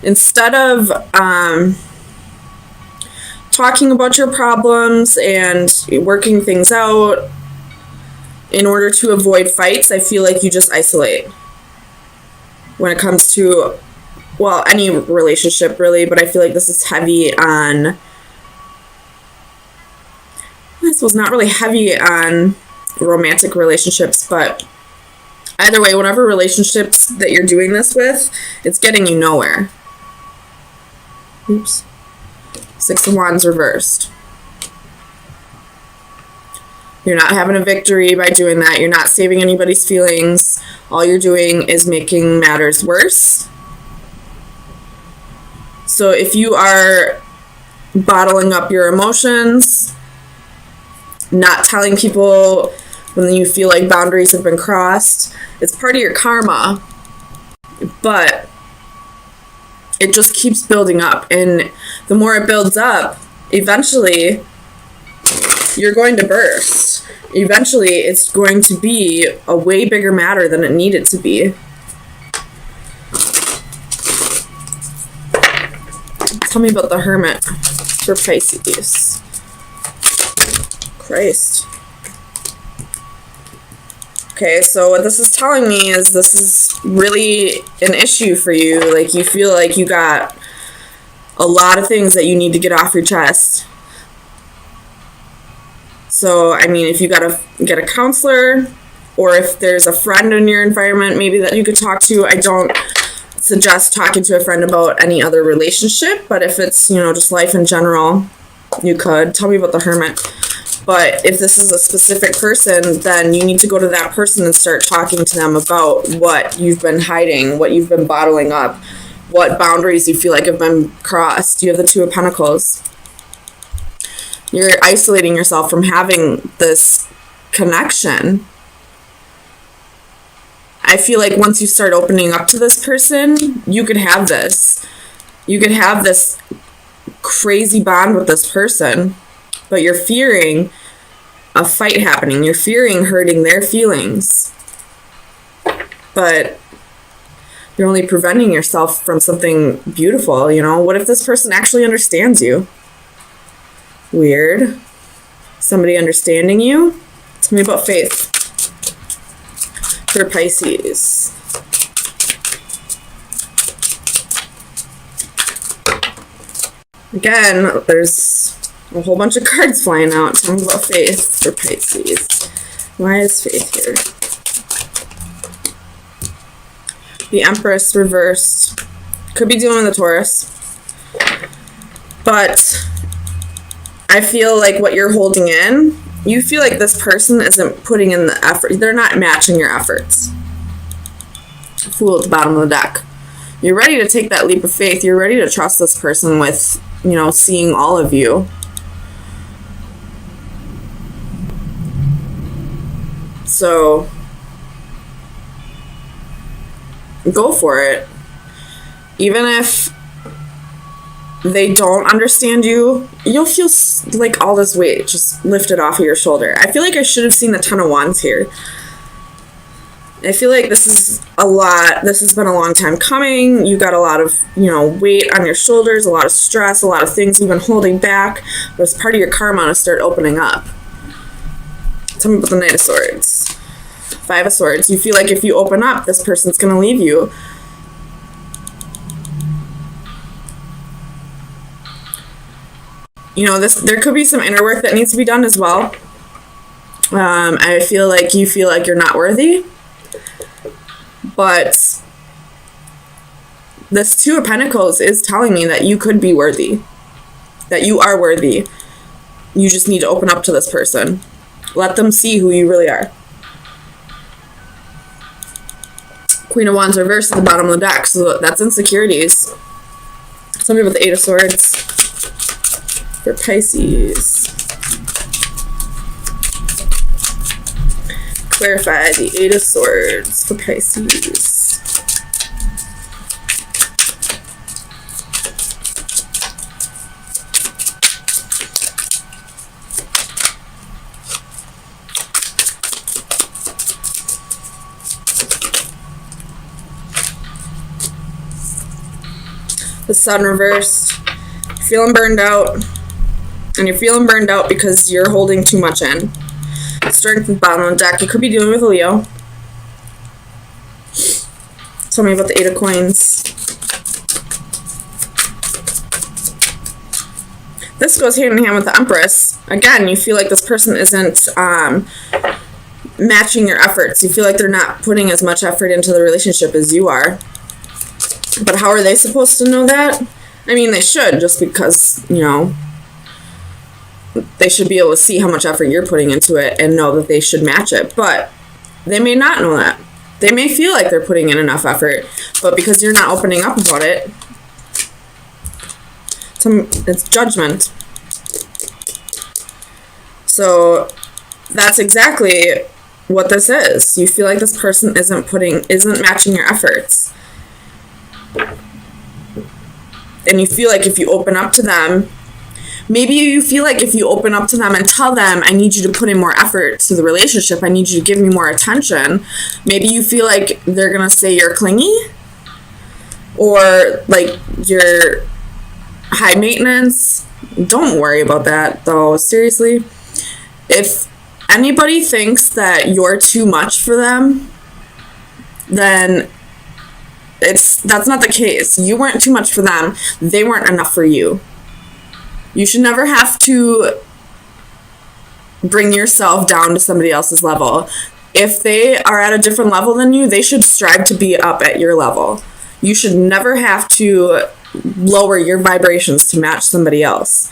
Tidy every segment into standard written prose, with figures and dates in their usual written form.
Instead of talking about your problems and working things out in order to avoid fights, I feel like you just isolate when it comes to, well, any relationship really, but I feel like this is heavy on, this was not really heavy on romantic relationships, but either way, whatever relationships that you're doing this with, it's getting you nowhere. Oops. Six of Wands reversed. You're not having a victory by doing that. You're not saving anybody's feelings. All you're doing is making matters worse. So if you are bottling up your emotions, not telling people when you feel like boundaries have been crossed, it's part of your karma. But it just keeps building up. And the more it builds up, eventually you're going to burst. Eventually it's going to be a way bigger matter than it needed to be. Tell me about the Hermit for Pisces. Christ. Okay, so what this is telling me is this is really an issue for you. Like, you feel like you got a lot of things that you need to get off your chest. So, I mean, if you gotta get a counselor, or if there's a friend in your environment maybe that you could talk to, I don't suggest talking to a friend about any other relationship, but if it's, you know, just life in general, you could. Tell me about the Hermit. But if this is a specific person, then you need to go to that person and start talking to them about what you've been hiding, what you've been bottling up, what boundaries you feel like have been crossed. You have the Two of Pentacles. You're isolating yourself from having this connection. I feel like once you start opening up to this person, you could have this. You could have this crazy bond with this person, but you're fearing a fight happening. You're fearing hurting their feelings. But you're only preventing yourself from something beautiful, you know? What if this person actually understands you? Weird. Somebody understanding you? Tell me about faith for Pisces. Again, there's a whole bunch of cards flying out. Tell me about faith for Pisces. Why is faith here? The Empress reversed. Could be dealing with the Taurus. But I feel like what you're holding in, you feel like this person isn't putting in the effort. They're not matching your efforts. Fool at the bottom of the deck. You're ready to take that leap of faith. You're ready to trust this person with, you know, seeing all of you. So go for it. Even if they don't understand you, you'll feel like all this weight just lifted off of your shoulder. I feel like I should have seen the Ten of Wands here. I feel like this is a lot. This has been a long time coming. You got a lot of, you know, weight on your shoulders, a lot of stress, a lot of things you've been holding back. But it's part of your karma to start opening up. Tell me about the Knight of Swords. Five of Swords. You feel like if you open up, this person's going to leave you. You know, there could be some inner work that needs to be done as well. I feel like you feel like you're not worthy. But this Two of Pentacles is telling me that you could be worthy. That you are worthy. You just need to open up to this person. Let them see who you really are. Queen of Wands reversed at the bottom of the deck. So that's insecurities. Tell me about the Eight of Swords for Pisces. Clarify the Eight of Swords for Pisces. The Sun reversed. You're feeling burned out. And you're feeling burned out because you're holding too much in. Strength at the bottom of the deck. You could be dealing with a Leo. Tell me about the 8 of Coins. This goes hand in hand with the Empress. Again, you feel like this person isn't matching your efforts. You feel like they're not putting as much effort into the relationship as you are. But how are they supposed to know that? I mean, they should, just because, you know, they should be able to see how much effort you're putting into it and know that they should match it. But they may not know that. They may feel like they're putting in enough effort, but because you're not opening up about it, it's judgment. So that's exactly what this is. You feel like this person isn't matching your efforts. And you feel like if you open up to them, maybe you feel like if you open up to them and tell them, I need you to put in more effort to the relationship, I need you to give me more attention, maybe you feel like they're going to say you're clingy or like you're high maintenance. Don't worry about that, though. Seriously. If anybody thinks that you're too much for them, then that's not the case. You weren't too much for them. They weren't enough for you. You should never have to bring yourself down to somebody else's level. If they are at a different level than you, they should strive to be up at your level. You should never have to lower your vibrations to match somebody else.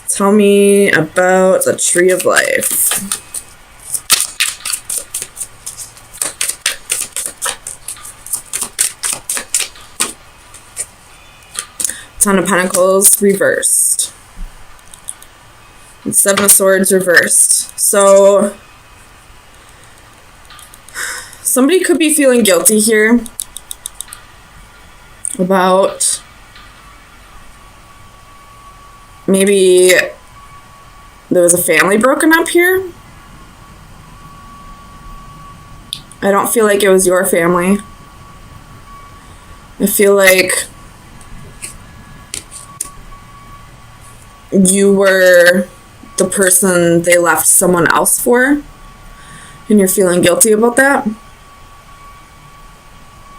Tell me about the Tree of Life. Ten of Pentacles reversed. And 7 of Swords reversed. So somebody could be feeling guilty here about maybe there was a family broken up here. I don't feel like it was your family. I feel like you were the person they left someone else for, and you're feeling guilty about that.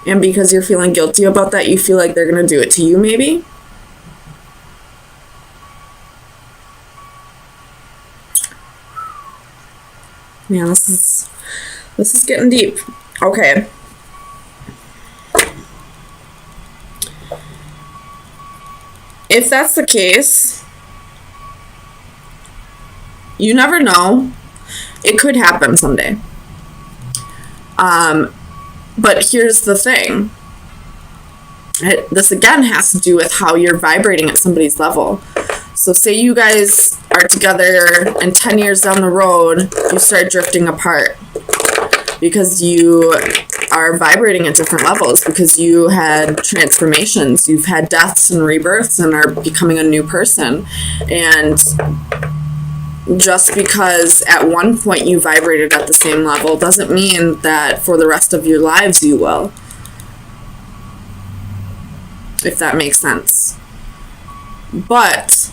And because you're feeling guilty about that, you feel like they're going to do it to you, maybe. Man, this is getting deep. Okay. If that's the case, you never know. It could happen someday. But here's the thing. This again has to do with how you're vibrating at somebody's level. So say you guys are together and 10 years down the road, you start drifting apart because you are vibrating at different levels, because you had transformations, you've had deaths and rebirths and are becoming a new person. And just because at one point you vibrated at the same level doesn't mean that for the rest of your lives you will. If that makes sense. But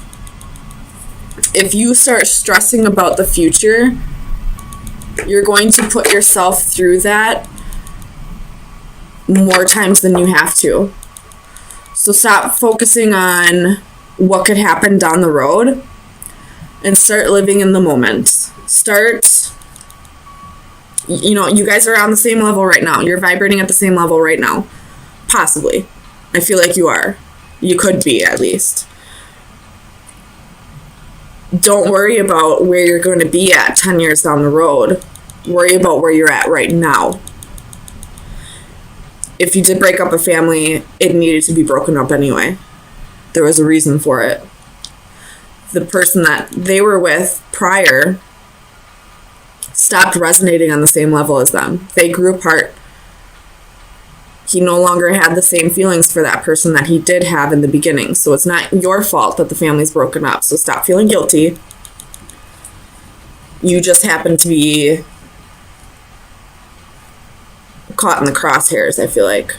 if you start stressing about the future, you're going to put yourself through that more times than you have to. So stop focusing on what could happen down the road and start living in the moment. Start, you guys are on the same level right now. You're vibrating at the same level right now. Possibly. I feel like you are. You could be, at least. Don't worry about where you're going to be at 10 years down the road. Worry about where you're at right now. If you did break up a family, it needed to be broken up anyway. There was a reason for it. The person that they were with prior stopped resonating on the same level as them. They grew apart. He no longer had the same feelings for that person that he did have in the beginning. So it's not your fault that the family's broken up. So stop feeling guilty. You just happen to be caught in the crosshairs, I feel like.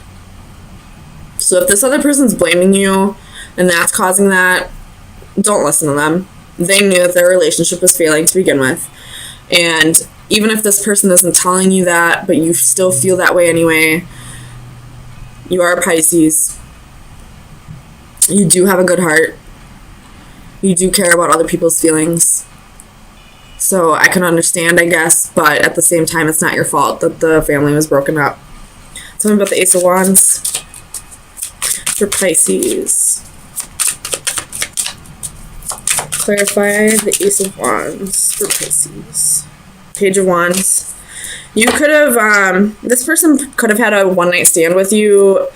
So if this other person's blaming you and that's causing that, don't listen to them. They knew that their relationship was failing to begin with. And even if this person isn't telling you that, but you still feel that way anyway, you are a Pisces. You do have a good heart. You do care about other people's feelings. So I can understand, I guess, but at the same time, it's not your fault that the family was broken up. Tell me about the Ace of Wands for Pisces. Clarify the Ace of Wands for Pisces. Page of Wands. You could have, this person could have had a one-night stand with you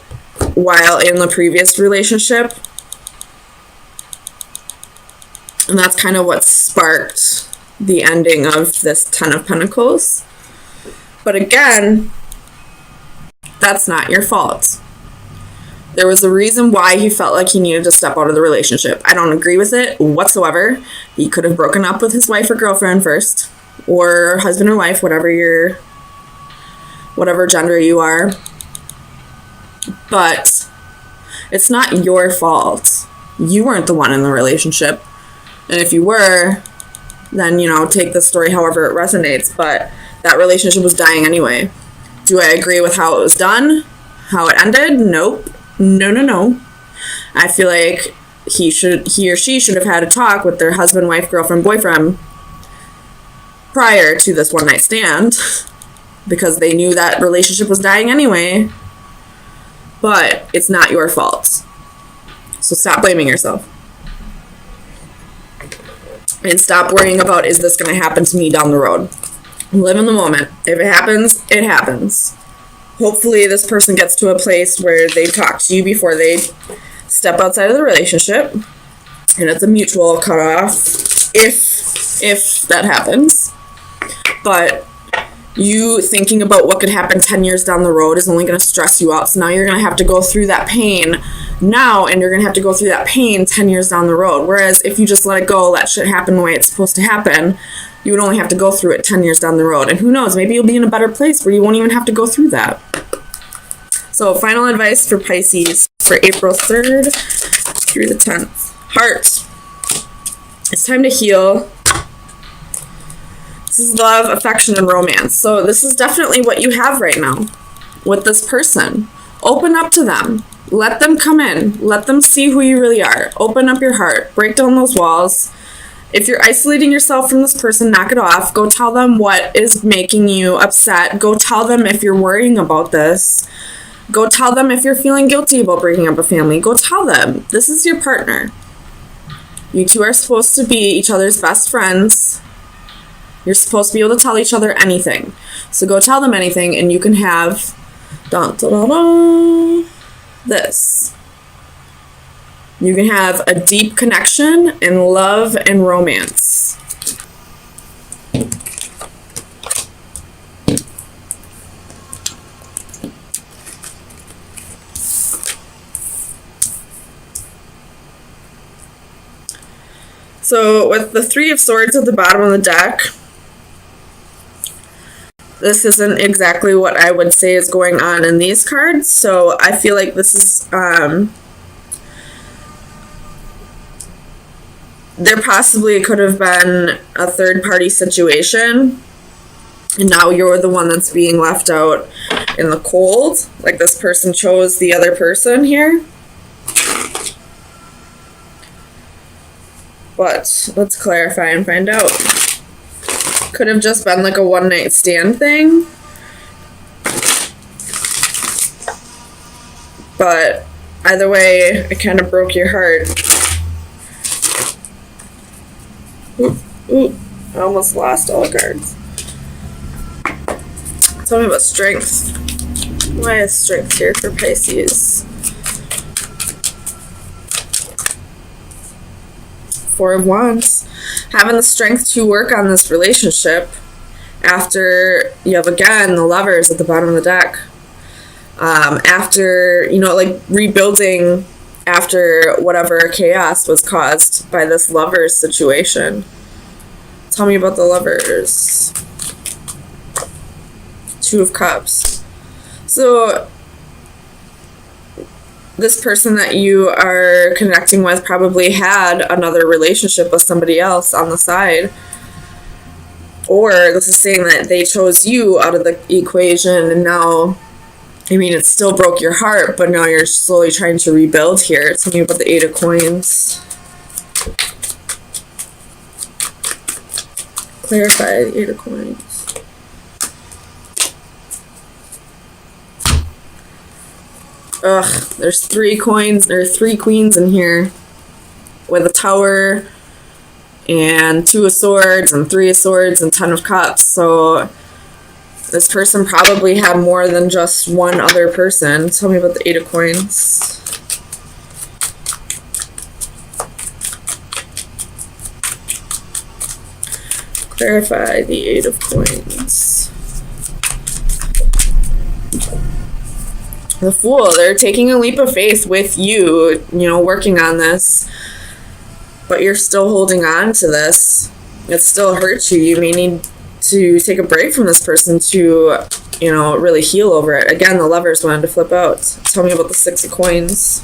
while in the previous relationship. And that's kind of what sparked the ending of this Ten of Pentacles. But again, that's not your fault. There was a reason why he felt like he needed to step out of the relationship. I don't agree with it whatsoever. He could have broken up with his wife or girlfriend first, or husband or wife, whatever gender you are. But it's not your fault. You weren't the one in the relationship. And if you were, then, take the story however it resonates. But that relationship was dying anyway. Do I agree with how it was done? How it ended? Nope. No. I feel like he or she should have had a talk with their husband, wife, girlfriend, boyfriend prior to this one night stand, because they knew that relationship was dying anyway. But it's not your fault. So stop blaming yourself. And stop worrying about, is this going to happen to me down the road? Live in the moment. If it happens, it happens. Hopefully this person gets to a place where they talk to you before they step outside of the relationship. And it's a mutual cutoff if that happens. But you thinking about what could happen 10 years down the road is only going to stress you out. So now you're going to have to go through that pain now, and you're going to have to go through that pain 10 years down the road. Whereas if you just let it go, let shit happen the way it's supposed to happen, you would only have to go through it 10 years down the road. And who knows, maybe you'll be in a better place where you won't even have to go through that. So final advice for Pisces for April 3rd through the 10th. Heart. It's time to heal. This is love, affection, and romance. So this is definitely what you have right now with this person. Open up to them. Let them come in. Let them see who you really are. Open up your heart. Break down those walls. If you're isolating yourself from this person, knock it off. Go tell them what is making you upset. Go tell them if you're worrying about this. Go tell them if you're feeling guilty about breaking up a family. Go tell them. This is your partner. You two are supposed to be each other's best friends. You're supposed to be able to tell each other anything. So go tell them anything, and you can have this. You can have a deep connection in love and romance. So with the Three of Swords at the bottom of the deck, this isn't exactly what I would say is going on in these cards. So I feel like this is, there possibly could have been a third party situation. And now you're the one that's being left out in the cold. Like this person chose the other person here. But let's clarify and find out. Could have just been like a one-night stand thing. But either way, it kind of broke your heart. Ooh, I almost lost all the cards. Tell me about strength. Why is strength here for Pisces? Four of Wands. Having the strength to work on this relationship after you have, again, the Lovers at the bottom of the deck. After, like rebuilding after whatever chaos was caused by this Lovers situation. Tell me about the Lovers. Two of Cups. So this person that you are connecting with probably had another relationship with somebody else on the side. Or this is saying that they chose you out of the equation, and now, I mean, it still broke your heart, but now you're slowly trying to rebuild here. Tell me about the 8 of Coins. Clarify the 8 of Coins. Ugh, there's 3 coins, there are 3 queens in here with a Tower and 2 of Swords and 3 of Swords and 10 of Cups. So this person probably had more than just one other person. Tell me about the 8 of Coins. Clarify the 8 of Coins. The Fool, they're taking a leap of faith with you, you know, working on this, but you're still holding on to this. It still hurts you. You may need to take a break from this person to, you know, really heal over it. Again, the Lovers wanted to flip out. Tell me about the 6 of Coins.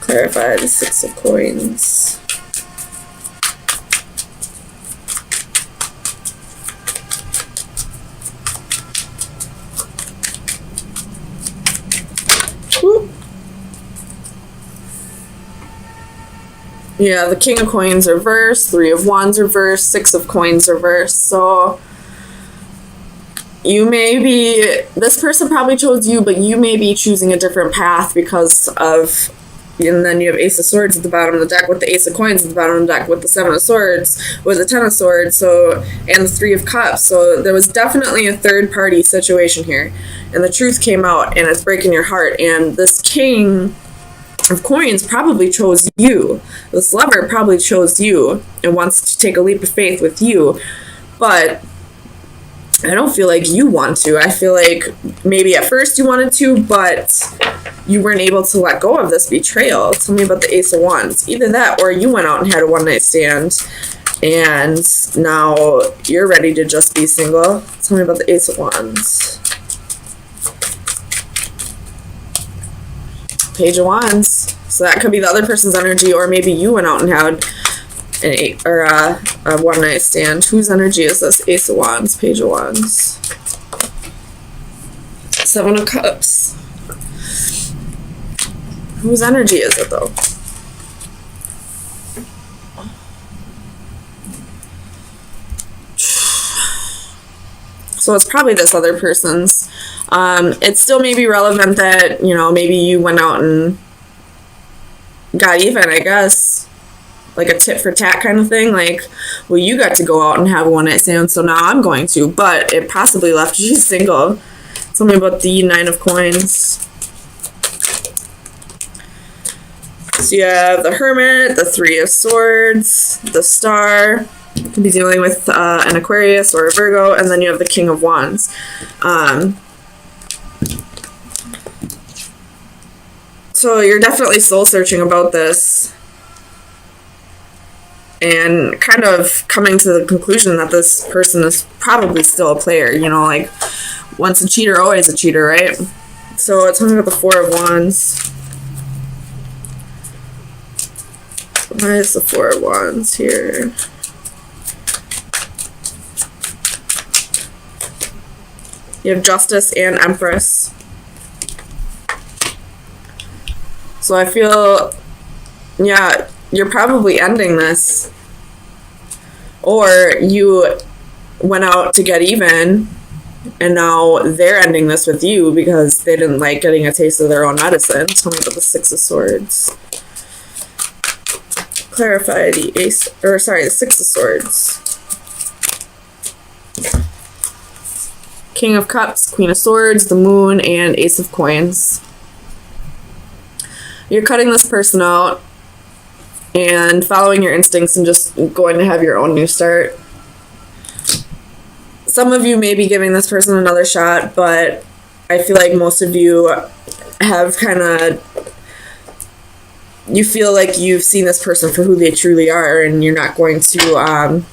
Clarify the 6 of Coins. Yeah, the King of Coins reversed, 3 of Wands reversed, 6 of Coins reversed. So you may be, this person probably chose you, but you may be choosing a different path because of, and then you have Ace of Swords at the bottom of the deck with the Ace of Coins at the bottom of the deck with the 7 of Swords, with the 10 of Swords, so, and the 3 of Cups. So there was definitely a third party situation here. And the truth came out, and it's breaking your heart. And this King of Coins probably chose you. This Lover probably chose you and wants to take a leap of faith with you. But I don't feel like you want to. I feel like maybe at first you wanted to, but you weren't able to let go of this betrayal. Tell me about the Ace of Wands. Either that, or you went out and had a one-night stand, and now you're ready to just be single. Tell me about the Ace of Wands. Page of Wands. So that could be the other person's energy, or maybe you went out and had a one-night stand. Whose energy is this? Ace of Wands, Page of Wands. 7 of Cups. Whose energy is it, though? So it's probably this other person's. It still may be relevant that, you know, maybe you went out and got even, I guess. Like a tit for tat kind of thing. Like, well, you got to go out and have a one-night stand, so now I'm going to. But it possibly left you single. Tell me about the 9 of Coins. So you have the Hermit, the 3 of Swords, the Star. You could be dealing with an Aquarius or a Virgo, and then you have the King of Wands. So you're definitely soul searching about this, and kind of coming to the conclusion that this person is probably still a player. You know, like, once a cheater, always a cheater, right? So tell me about the 4 of Wands. Why is the 4 of Wands here? You have Justice and Empress. So I feel, yeah, you're probably ending this. Or you went out to get even, and now they're ending this with you because they didn't like getting a taste of their own medicine. Tell me about the 6 of Swords. Clarify the the 6 of Swords. King of Cups, Queen of Swords, the Moon, and Ace of Coins. You're cutting this person out and following your instincts and just going to have your own new start. Some of you may be giving this person another shot, but I feel like most of you have you feel like you've seen this person for who they truly are, and you're not going to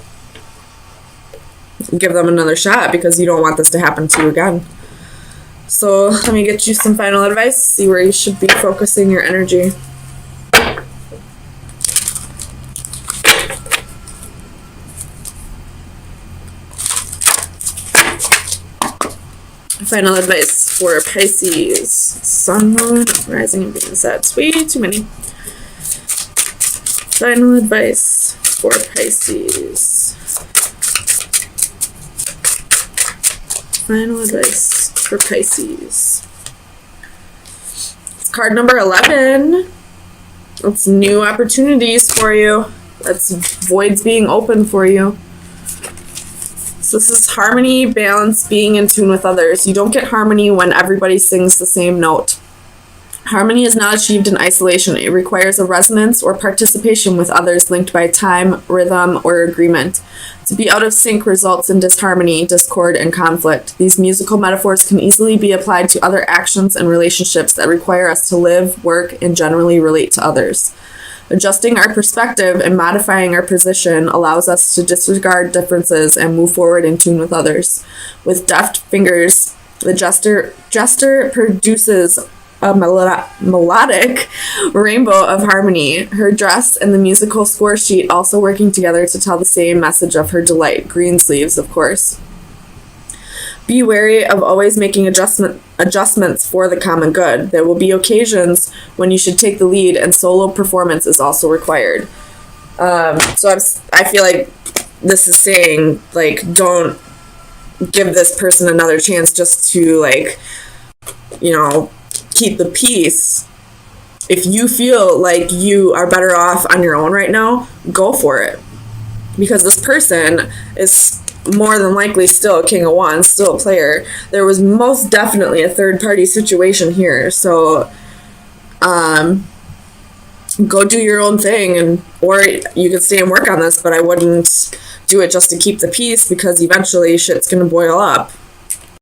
give them another shot because you don't want this to happen to you again. So let me get you some final advice, see where you should be focusing your energy. Final advice for Pisces. Sun, Moon, Rising, and Venus. That's way too many. Final advice for Pisces. Final advice for Pisces. It's card number 11. It's new opportunities for you. That's voids being open for you. So this is harmony, balance, being in tune with others. You don't get harmony when everybody sings the same note. Harmony is not achieved in isolation. It requires a resonance or participation with others linked by time, rhythm, or agreement. To be out of sync results in disharmony, discord, and conflict. These musical metaphors can easily be applied to other actions and relationships that require us to live, work, and generally relate to others. Adjusting our perspective and modifying our position allows us to disregard differences and move forward in tune with others. With deft fingers, the jester produces a melodic rainbow of harmony. Her dress and the musical score sheet also working together to tell the same message of her delight. Green sleeves, of course. Be wary of always making adjustments for the common good. There will be occasions when you should take the lead, and solo performance is also required. So I feel like this is saying, like, don't give this person another chance just to, like, you know, keep the peace. If you feel like you are better off on your own right now, go for it. Because this person is more than likely still a King of Wands, still a player. There was most definitely a third party situation here. So go do your own thing, or you could stay and work on this, but I wouldn't do it just to keep the peace, because eventually shit's gonna boil up.